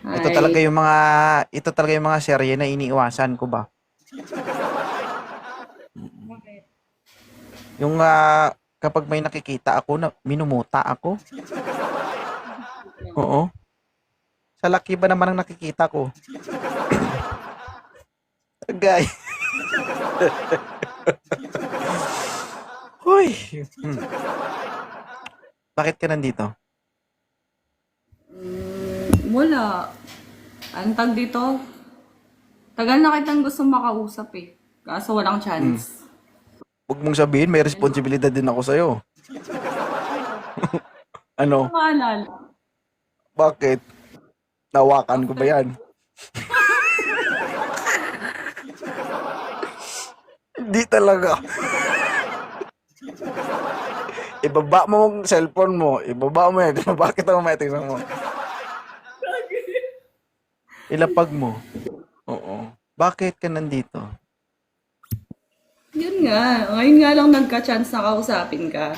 Ito Hi. talaga yung mga ito talaga yung mga serye na iniiwasan ko ba. Bakit? Yung kapag may nakikita ako na minumuta ako. Oo. Sa laki ba naman ang nakikita ko? Guy. Hoy. Hmm. Bakit ka nandito? Wala. Antag dito. Tagal na kitang gusto makausap eh. Kaso walang Hmm. chance. Huwag mong sabihin may Yan. responsibilidad din ako sa'yo. Hindi ko Ano? maalala. Bakit? Nawakan ko ba After, yan? Hindi talaga. Ibaba mo yung cellphone mo. Ibaba mo yan. Bakit ako may tingnan mo? Ilapag mo. Oo. Bakit ka nandito? yun nga. Ngayon nga lang nagka-chance na kausapin ka.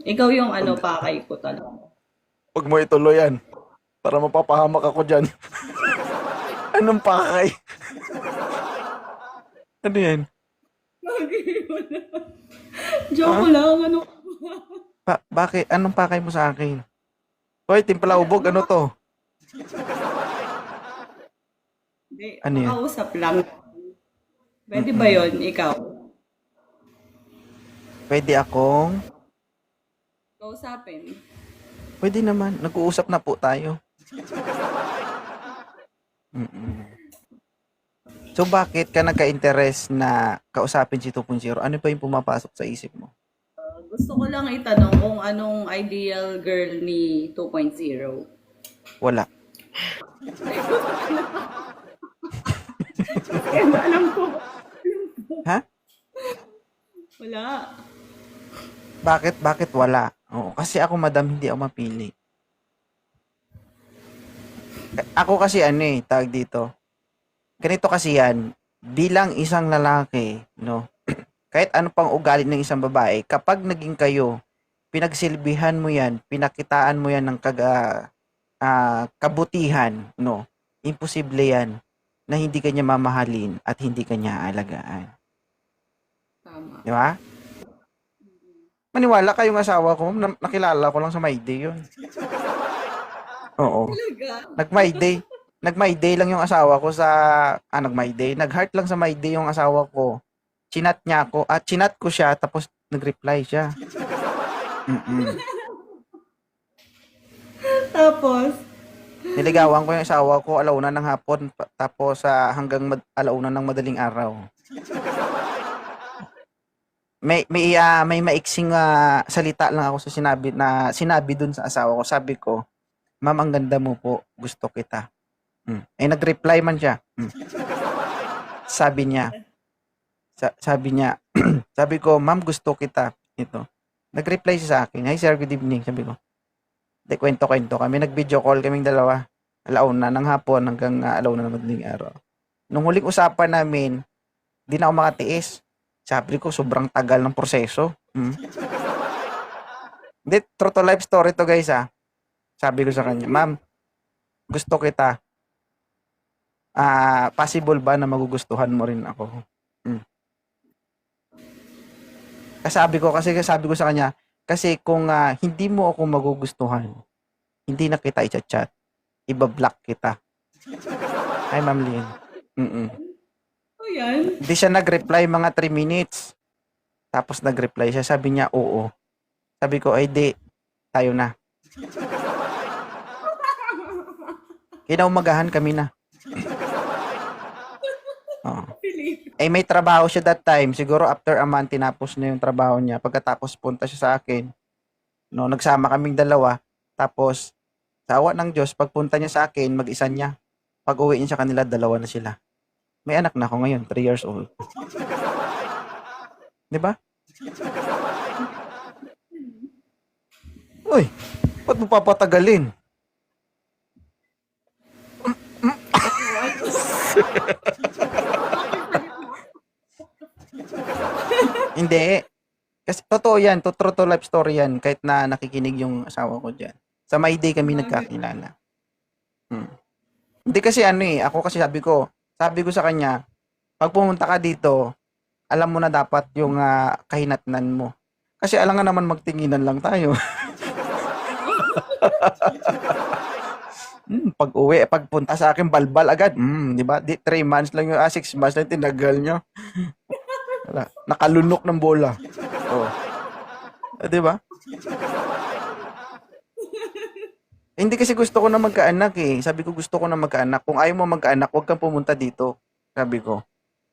Ikaw yung ano, Huwag, pakay ko talaga. huwag mo ituloy yan. Para mapapahamak ako dyan. Anong pakay? Ano yan? Joke Ha? lang, ano. Bakit? Anong pakay mo sa akin? Hoy, timpala Wala, ubog. Ano to? hindi, Ano yan? makausap lang. Pwede ba Mm-mm. yon ikaw? Pwede akong... Kausapin. Pwede naman. Nag-uusap na po tayo. Mm-mm. So, bakit ka nagka-interest na kausapin si 2.0? Ano ba yung pumapasok sa isip mo? Gusto ko lang itanong kung anong ideal girl ni 2.0. Wala. Yan, alam ko. Ha? Wala. Bakit wala? Oo, kasi ako madam, hindi ako mapili. Ako kasi ano eh, tawag dito. Ganito kasi yan, bilang isang lalaki, no? Kahit ano pang ugali ng isang babae, kapag naging kayo, pinagsilbihan mo yan, pinakitaan mo yan ng kabutihan, no? Imposible yan na hindi kanya mamahalin at hindi kanya aalagaan. Tama. Di ba? Maniwala kayong asawa ko, nakilala ko lang sa My Day yun. Oo. Talaga? Nag-My Day. Nag-My Day lang yung asawa ko sa, nag-My Day. Nag-heart lang sa My Day yung asawa ko. Chinat niya ako, at chinat ko siya, tapos nag-reply siya. Mm-mm. Tapos, Niligawan ko yung asawa ko alauna ng hapon, tapos hanggang alauna ng madaling araw. May maiksing salita lang ako sa sinabi dun sa asawa ko. Sabi ko, "Ma'am, ang ganda mo po. Gusto kita." Eh nag-reply man siya. Sabi niya, sabi niya, sabi ko, "Ma'am, gusto kita." Ito. Nag-reply siya sa akin, "Hi sir, good evening." Sabi ko. Di kwento-kwento kami. Nag-video call kaming dalawa. Alauna ng hapon hanggang alauna ng madaling araw. Nung huling usapan namin, di na ako makatiis. Sabi ko, sobrang tagal ng proseso. Hindi, true to life story to guys ah. Sabi ko sa kanya, "Ma'am, gusto kita. Possible ba na magugustuhan mo rin ako?" Mm. Sabi ko sa kanya, kasi kung hindi mo ako magugustuhan, hindi na kita i-chat, iba-block kita. Ay, Ma'am Lynn. Mm. o yan. Hindi siya nag-reply mga 3 minutes. Tapos nag-reply siya, sabi niya, oo. Sabi ko, ay di, tayo na. Kinaumagahan kami na. Oo. Philip. Eh may trabaho siya that time. Siguro after a month, tinapos na yung trabaho niya. Pagkatapos punta siya sa akin. No, nagsama kaming dalawa. Tapos, sa awa ng Diyos, pagpunta niya sa akin, mag-isa niya. Pag-uwi niya sa kanila, dalawa na sila. May anak na ako ngayon, 3 years old. 'Di ba? Uy, ba't mo papatagalin? Hindi. Kasi totoo yan, true to life story yan, kahit na nakikinig yung asawa ko dyan. Sa My Day kami Grabe. nagkakilala. Mm. Hindi kasi ano eh, ako kasi sabi ko sa kanya, pag pumunta ka dito, alam mo na dapat yung kahinatnan mo. Kasi alam nga naman magtinginan lang tayo. Pag-uwi, pagpunta sa akin, balbal agad. Di ba? 3 months lang yung, 6 months lang tinagal nyo. Wala. Nakalunok ng bola. Oh. Di ba? Hindi kasi gusto ko na magkaanak eh. Sabi ko gusto ko na magkaanak. Kung ayaw mo magkaanak, huwag kang pumunta dito. Sabi ko.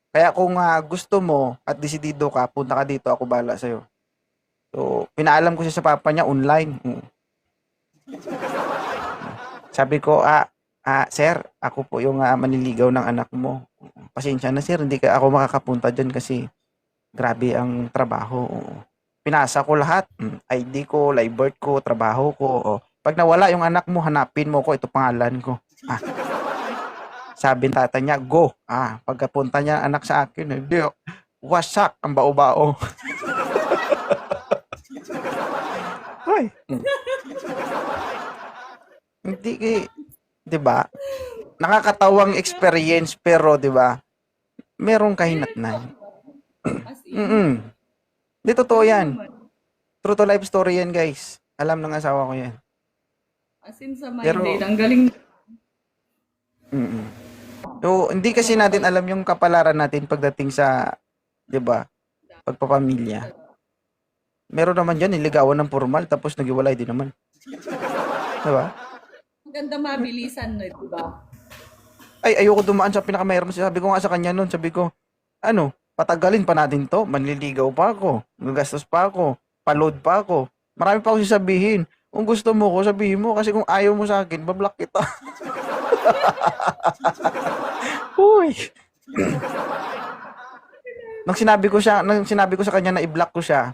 Kaya kung gusto mo at desidido ka, punta ka dito, ako bahala sa'yo. So, pinaalam ko siya sa papa niya online. Sabi ko, sir, ako po yung manliligaw ng anak mo. Pasensya na sir, hindi ka ako makakapunta dyan kasi grabe ang trabaho. Pinasa ko lahat. ID ko, live birth ko, trabaho ko. Pag nawala yung anak mo, hanapin mo ko. Ito pangalan ko. Sabi ng tata niya, go. Pagkapunta niya anak sa akin, hindi. Wasak ang bao-bao. Hoy. Hindi 'di ba? Nakakatawang experience pero 'di ba? Merong kahinatnan. As in. Mm. Hindi totoo 'yan. naman. True to life story 'yan, guys. Alam ng asawa ko 'yan. As in sa Pero minded. Ang galing. mm. So, hindi kasi natin alam yung kapalaran natin pagdating sa 'di ba? Pagpapamilya. Meron naman diyan niligawan ng formal tapos naghiwalay din naman. 'Di ba? Ang ganda mabilisan, no, di ba? Ay, ayoko dumaan sa pinakamahirap. Sabi ko nga sa kanya noon, sabi ko, patagalin pa natin to. Manliligaw pa ako. Gagastos pa ako. Paload pa ako. Marami pa ako sasabihin. Kung gusto mo ko, sabihin mo. Kasi kung ayaw mo sa akin, bablock kita. Uy. Nang sinabi ko sa kanya na i-block ko siya,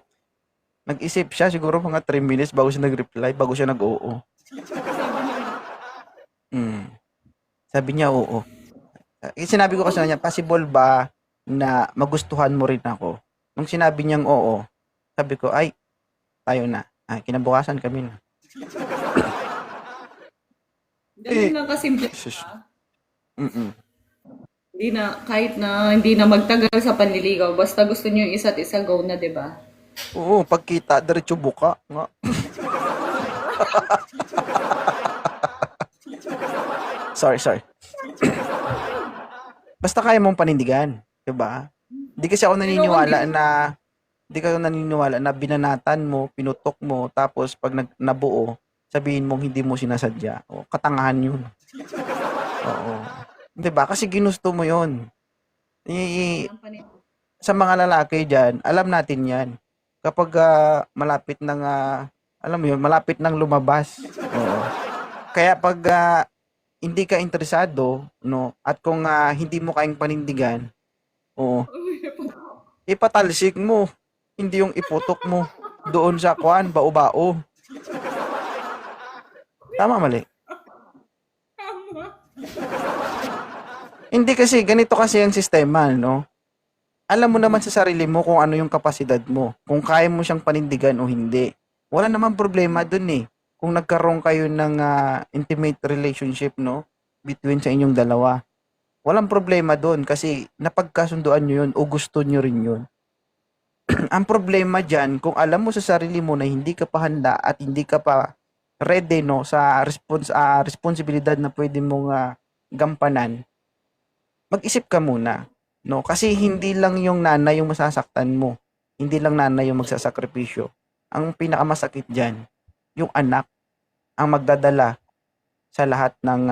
nag-isip siya siguro mga 3 minutes bago siya nag-reply, bago siya nag-oo. Sabi niya, oo. Sinabi ko kasi na niya, possible ba na magustuhan mo rin ako? Nung sinabi niyang oo, sabi ko, ay, tayo na. Kinabukasan kami na. Ganun lang kasimple. Jesus. Kahit na hindi na magtagal sa panliligaw, basta gusto niyo yung isa't isa, go na, di ba? Oo, pagkita, diretso buka. Nga. Sorry. Basta kaya mong panindigan, 'di ba? Hindi kasi ako naniniwala na binanatan mo, pinutok mo, tapos pag nabuo, sabihin mong hindi mo sinasadya. Katangahan 'yun. Oo. 'Di ba? Kasi ginusto mo 'yun. Sa mga lalaki diyan, alam natin 'yan. Kapag malapit nang alam mo 'yun, malapit nang lumabas. Oo. Kaya pag hindi ka interesado, no, at kung hindi mo kayang panindigan, ipatalsik mo. Hindi yung iputok mo doon sa bao-bao. Tama, mali? Tama. Hindi kasi, ganito kasi ang sistema, no? Alam mo naman sa sarili mo kung ano yung kapasidad mo. Kung kaya mo siyang panindigan o hindi. Wala namang problema dun eh. Kung nagkaroon kayo ng intimate relationship, no? Between sa inyong dalawa. Walang problema dun kasi napagkasunduan nyo yun o gusto nyo rin yun. Ang problema dyan, kung alam mo sa sarili mo na hindi ka pa handa at hindi ka pa ready, no, sa responsibilidad na pwede mong gampanan, mag-isip ka muna. No? Kasi hindi lang yung nanay yung masasaktan mo. Hindi lang nanay yung magsasakripisyo. Ang pinakamasakit dyan, yung anak ang magdadala sa lahat ng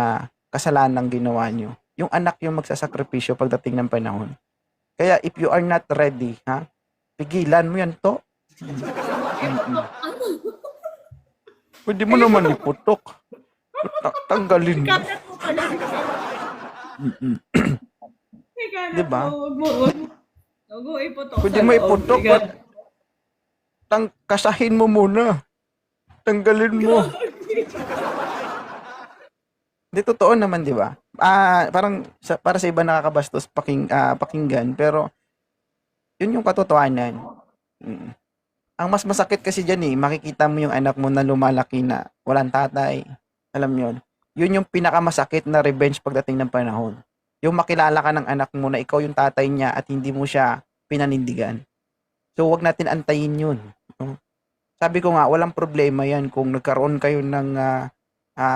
kasalanang ginawa nyo. Yung anak yung magsasakripisyo pagdating ng panahon. Kaya if you are not ready, pigilan mo yan to. Pwede mo naman iputok. Tanggalin mo. Diba? Huwag mo iputok. Pwede mo iputok. Kasahin mo muna. Tanggalin mo. Di totoo naman, di ba? Parang para sa iba nakakabastos pakinggan, pero yun yung katotohanan. Ang mas masakit kasi diyan makikita mo yung anak mo na lumalaki na walang tatay. Alam mo yun. Yun yung pinakamasakit na revenge pagdating ng panahon. Yung makilala ka ng anak mo na ikaw yung tatay niya at hindi mo siya pinanindigan. So, wag natin antayin yun. No? Sabi ko nga, walang problema yan kung nagkaroon kayo ng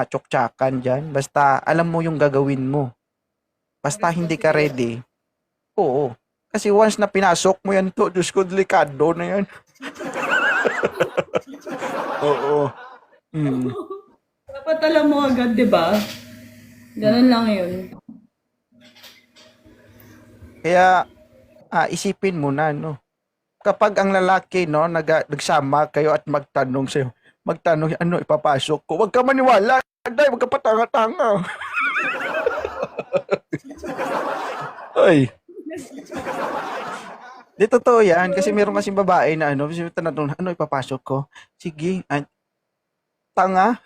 tsuktsakan dyan. Basta alam mo yung gagawin mo. Basta hindi ka ready. Oo. Kasi once na pinasok mo yan to, Diyos ko, delikado na yan. Oo. Mm. Dapat alam mo agad, di ba? Ganun lang yun. Kaya, isipin mo na, no? Kapag ang lalaki, no, nagsama kayo at magtanong sa'yo, ano ipapasok ko? Huwag ka maniwala, day, huwag ka patanga-tanga. Ay. Di totoo yan, kasi meron kasing babae na tinatanong, ano ipapasok ko? Sige, tanga.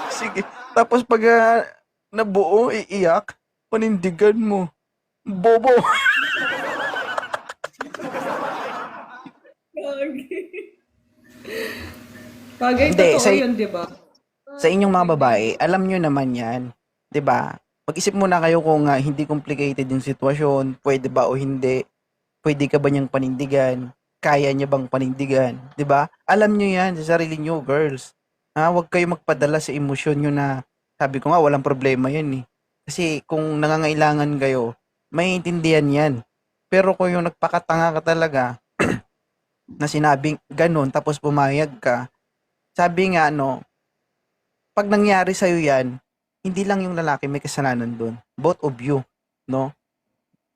Sige. Tapos pag nabuo, iiyak, panindigan mo. Bobo. Bagay Hindi, totoo yun, di ba? Sa inyong mga babae, alam nyo naman yan. 'Di ba? Mag-isip muna kayo kung hindi complicated yung sitwasyon, pwede ba o hindi. Pwede ka ba niyang panindigan? Kaya niya bang panindigan? 'Di ba? Alam nyo yan sa sarili nyo, girls. Huwag kayo magpadala sa emosyon nyo na, sabi ko nga, walang problema yan eh. Kasi kung nangangailangan kayo, maiintindihan yan. Pero kung yung nagpakatanga ka talaga, na sinabing ganun, tapos pumayag ka, sabi nga, no, pag nangyari sa'yo yan, hindi lang yung lalaki may kasalanan doon. Both of you, no?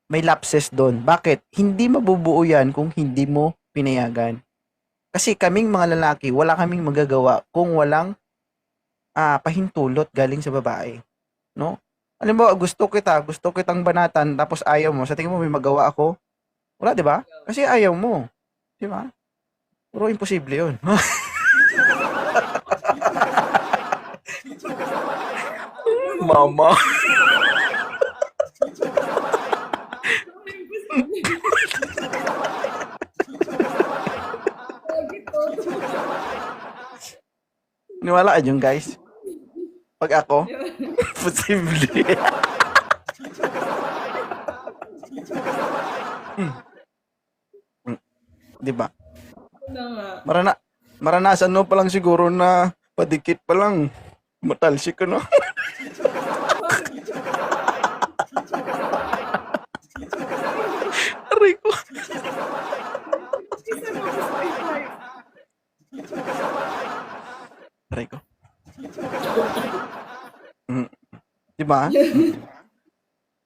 May lapses doon. Bakit? Hindi mabubuo yan kung hindi mo pinayagan. Kasi kaming mga lalaki, wala kaming magagawa kung walang pahintulot galing sa babae. No? Alam mo, gusto kitang banatan, tapos ayaw mo. Sa tingin mo, may magawa ako? Wala, di ba? Kasi ayaw mo. Di ba? Pero imposible yun. Mama. Niwalaan yun, guys. Pag ako, posible. Di ba? Maranasan mo pa lang siguro na padikit pa lang. Matalsik ka, no? Aray ko. Aray ko. Diba?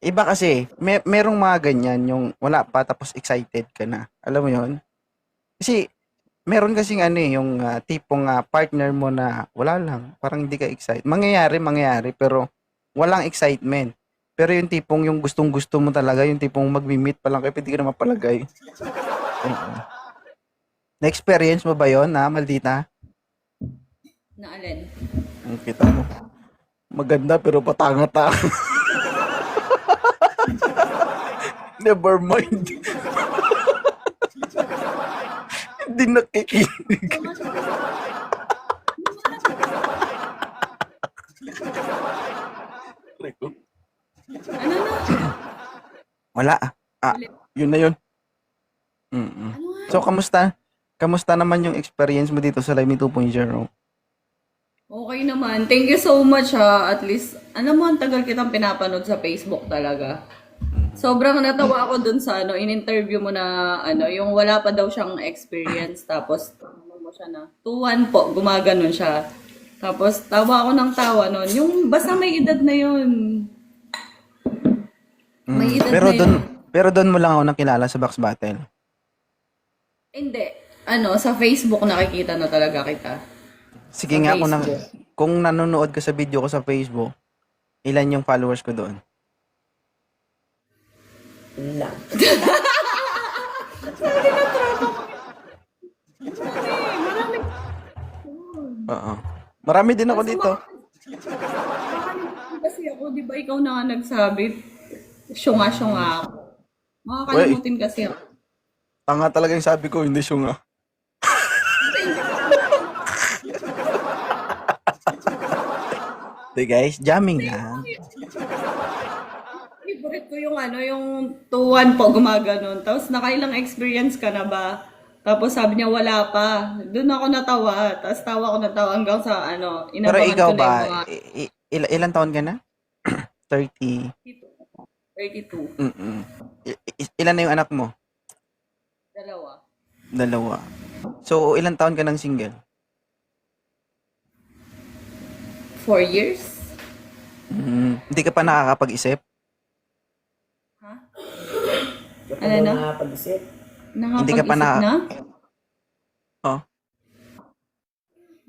Iba kasi, merong mga ganyan, yung wala pa tapos excited ka na. Alam mo yon? Kasi, meron kasing yung tipong partner mo na wala lang, parang hindi ka excited. Mangyayari, pero walang excitement. Pero yung tipong yung gustong-gusto mo talaga, yung tipong magmi-meet pa lang kayo, pwede ka na mapalagay. Oo. Na-experience mo ba yon, maldita? Na alin? Ang kita mo. Maganda pero patanga-tanga. Never mind. Hindi nakikinig. Ano na? Wala. Yun na yun. Mm-mm. So, kamusta? Kamusta naman yung experience mo dito sa Live 2.0? Okay naman. Thank you so much At least, alam mo, ang tagal kitang pinapanood sa Facebook talaga. Sobrang natawa ako dun sa in-interview mo na yung wala pa daw siyang experience. Tapos, mo siya na, 2-1 po, gumaganon siya. Tapos, tawa ako ng tawa nun. Yung basta may edad na yun. May edad Pero na yun. Pero doon mo lang ako nakilala sa Box Battle. Hindi. Sa Facebook nakikita na talaga kita. Sige Sa nga, Facebook. kung nanonood ka sa video ko sa Facebook, ilan yung followers ko doon? Wala. Marami. Oo. Marami din ako dito. Kasi ako, di ba ikaw na nga nagsabi, syunga-syunga ako. Makakalimutin kasi ako. Tanga talaga yung sabi ko, hindi syunga. Di guys, jamming lang. Favorite ko yung yung 2-1 po gumaganon. Tapos nakailang experience ka na ba? Tapos sabi niya wala pa. Doon ako natawa. Tapos tawa ko na tawa hanggang sa Pero inabangan ikaw ko na ba, yung mga ilan taon ka na? 30. 32. Mm-mm. Ilan na yung anak mo? Dalawa. Dalawa. So, ilan taon ka ng single? 4 years? Hindi ka pa nakakapag-isip? Ha? Ano na? Hindi ka pa Nakakapag-isip na? Oh,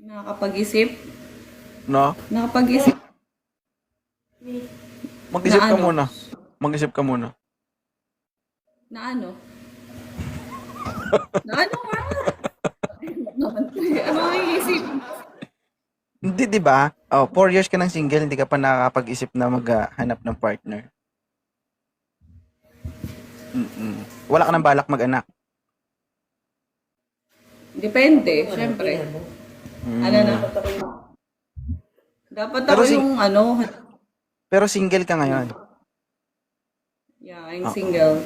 Nakakapag-isip? no? Nakapag-isip Mag-isip na ka ano? muna. Mag-isip ka muna. Na ano? Na ano nga? Ano ang iisip? Hindi, di ba? Oh, 4 years ka ng single, hindi ka pa nakakapag-isip na maghanap ng partner. Wala ka nang balak mag-anak. Depende, syempre. Ano na? Dapat Pero ako yung Pero single ka ngayon. yeah, I'm single.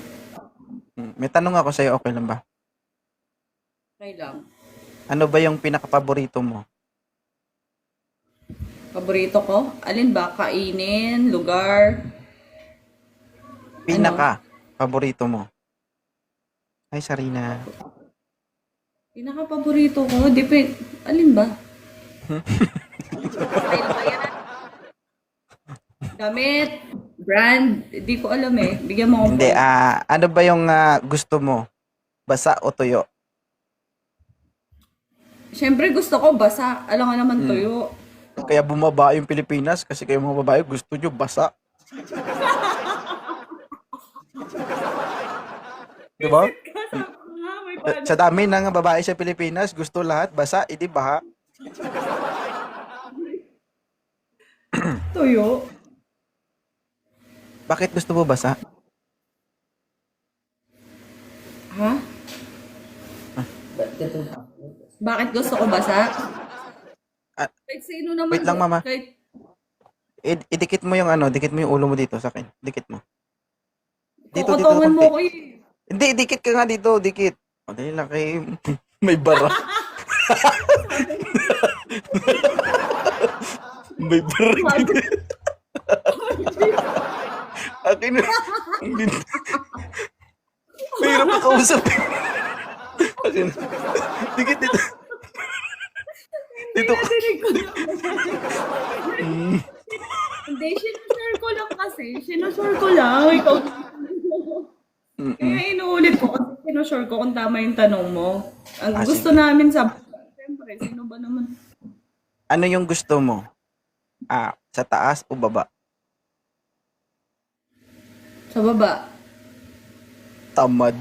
May tanong ako sa'yo, okay lang ba? Okay lang. Ano ba yung pinaka-paborito mo? Paborito ko? Alin ba? Kainin? Lugar? Pinaka-paborito mo? Ay, Sarina. Pinaka-paborito ko? Alin ba? Damit? Brand? Di ko alam eh. Bigyan mo ako. Hindi, ano ba yung gusto mo? Basa o tuyo? Siyempre gusto ko basa. Alam nga naman tuyo. Kaya bumaba yung Pilipinas kasi kayo mga babae gusto nyo basa. Diba? May paano? Sa dami ng babae sa Pilipinas, gusto lahat basa, hindi baha. Tuyo? Bakit gusto mo basa? Ha? Bakit gusto ko basa? Ah, Kahit sino naman. wait lang, mama. Kahit Idikit mo yung dikit mo yung ulo mo dito sa akin. Dikit mo. Dito, kukutungan mo konti. ko eh. Hindi, dikit ka nga dito, dikit. O, dali lang kay... May bara. May bara dito. Akin na. Mahirap na kausap. Akin na. Dikit dito. Dito. Nadinig ko lang. Hindi, sinusure ko lang kasi. Sinusure ko lang. Ikaw. Kaya inuulit ko kasi sinusure ko kung tama yung tanong mo. Ang gusto Sige. namin siyempre, sino ba naman? Ano yung gusto mo? Sa taas o baba? Sa baba. Tamad.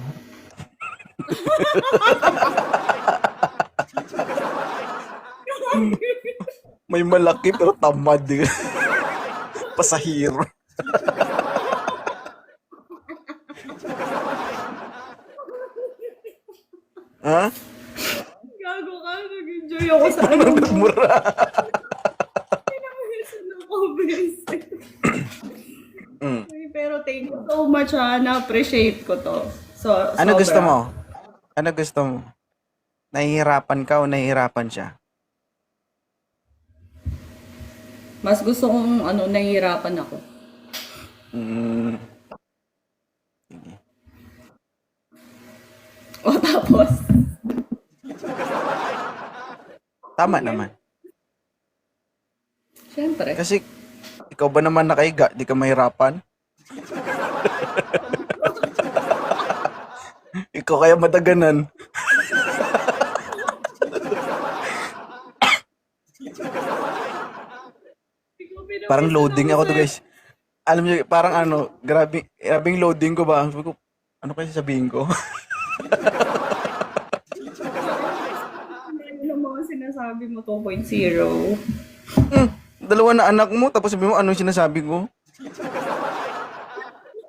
May malaki pero tamad. Pasahero. Ha? Gago ka, nag-enjoy ako sa ano mo. Mura. Pinakawisan ako, basic. Pero thank you so much na-appreciate ko to. So, Ano sobra. gusto mo? Ano gusto mo? Nahihirapan ka o nahihirapan siya? Mas gusto kong nahihirapan ako. Mm, O tapos, tama naman. syempre. Kasi ikaw ba naman nakaiga, di ka mahirapan? Ikaw kaya madaganan. Parang loading ako to, guys. Alam niyo, parang grabing loading ko ba? Sabi ko, ano kaya sasabihin ko? Ano mga sinasabi mo 2.0? Dalawa na anak mo, tapos sabi mo, anong sinasabi ko?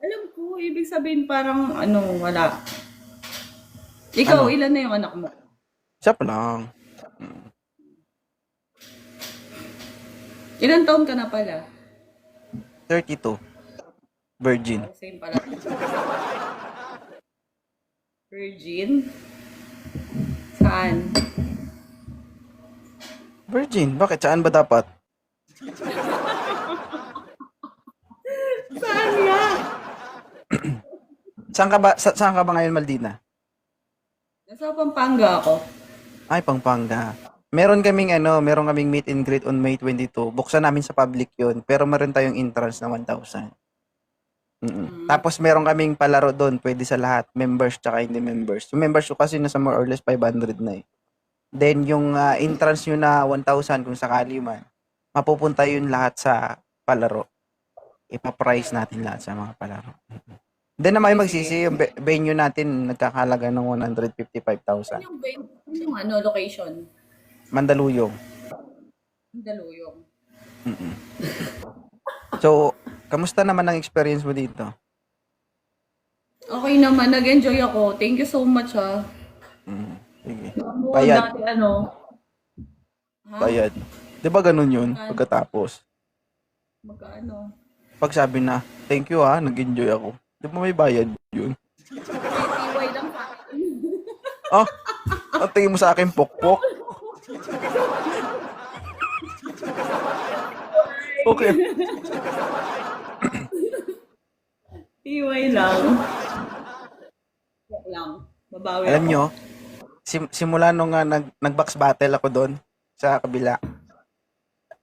Alam ko, ibig sabihin parang wala. Ikaw, Ano? ilan na yung anak mo? Siya pa lang. Ilan taon ka na pala? 32. Virgin. Oh, same pala. Virgin? Saan? Virgin? Bakit? Saan ba dapat? Saan nga? Saan ka ba ngayon, Maldina? Nasa Pampanga ako. Ay, Pampanga. Meron kaming meet and greet on May 22. Buksan namin sa public 'yon, pero meron tayong entrance na 1,000. Tapos meron kaming palaro doon, pwede sa lahat, members tsaka hindi members. Yung members ko kasi nasa more or less 500 na eh. Then yung entrance nyo na 1,000 kung sakali man, mapupunta yun lahat sa palaro. Ipa-price natin lahat sa mga palaro. Then naman magsisi, yung venue natin nagkakalaga ng 155,000. Yung location? Mandaluyong. Daluyong. So, kamusta naman ang experience mo dito? Okay naman, nag-enjoy ako. Thank you so much ha. Sige. Bayad. Bayad. Dati Ha? Bayad. Di ba ganun yun pagkatapos? Magkano? Pag sabi na, thank you nag-enjoy ako. Di ba may bayad yun? TY lang sa akin. Ang tingin mo sa akin, pokpok? Okay. TY lang. Joke lang. Babawi Alam ako. nyo, simula nung nag-box battle ako doon sa kabila,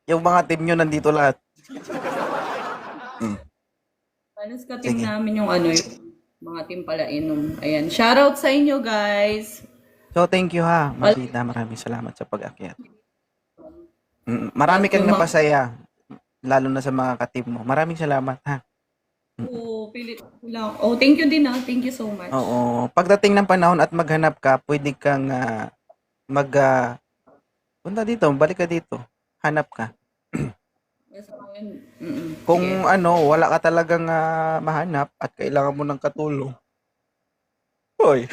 yung mga team nyo nandito lahat. Panos ka team namin yung yung mga team pala inom. Ayan. Shoutout sa inyo guys. So, thank you Maldita. Maraming salamat sa pag-akyat. Marami kang napasaya, lalo na sa mga ka-team mo. Maraming salamat Oo, pilit ko lang. Oh, thank you din Thank you so much. Oo. Pagdating ng panahon at maghanap ka, pwede kang punta dito, balik ka dito. Hanap ka. Yes, Kung sige. wala ka talagang mahanap at kailangan mo ng katulong. Hoy.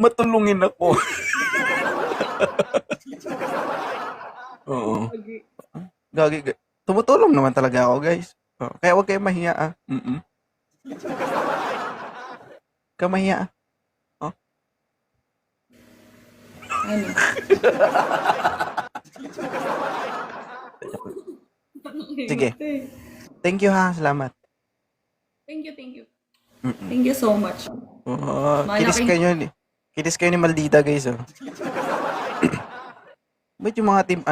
Matulungin ako. Oo. Gagi. Tumutulong naman talaga ako, guys. Kaya huwag kayo mahiya Ka mahiya Ano? Sige. Thank you Salamat. Thank you. Thank you so much. Kinis kayo ni Maldita, guys. Ba't yung mga team